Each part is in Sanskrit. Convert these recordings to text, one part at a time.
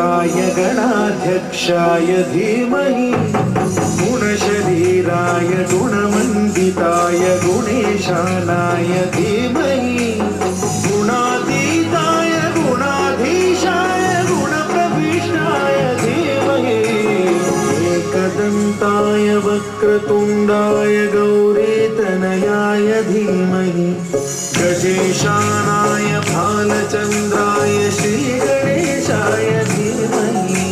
गणाधिपताय गणाध्यक्षाय धीमहि गुणशरीराय गुणमण्डिताय गुणेशानाय धीमहि गुणातीताय गुणाधीशाय गुणप्रविष्टाय धीमहि एकदन्ताय वक्रतुण्डाय गौरीतनयाय धीमहि गजेशानाय भालचन्द्राय श्रीगणेशाय धीमहि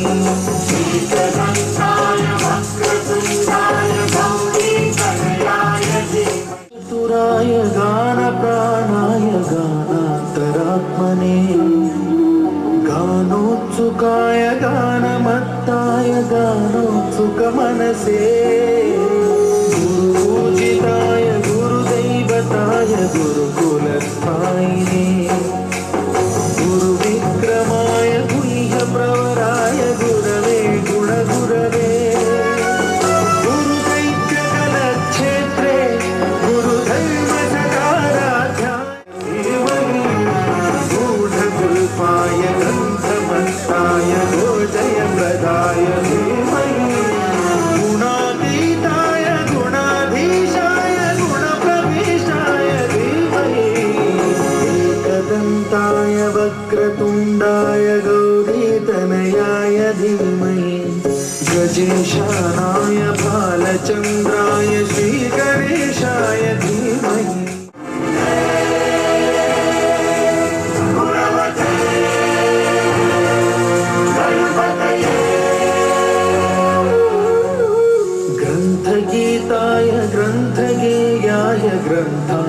एकदन्ताय वक्रतुण्डाय गौरीतनयाय धीमहि चतुराय गानप्राणाय गानान्तरात्मने गानोत्सुकाय गानमत्ताय गानोत्सुकमनसे गुरुपूजिताय गुरुदैवताय गुरुकुलस्थायिने गुरुविक्रमाय गुह्यप्रवराय गुरवे गुणगुरवे गुरुदैत्यकलक्षेत्रे गुरुधर्मसकाराध्याय धीमहि गूढकल्पाय ग्रन्थमन्ताय गोजयप्रदाय धीमहि गुणातीताय गुणाधीशाय गुणप्रविष्टाय धीमहि एकदन्ताय वक्रतुण्डाय गौरीतनयाय धीमहि गजेशानाय भालचन्द्राय श्रीगणेशाय धीमहि ग्रन्थगीताय ग्रन्थगेयाय ग्रन्था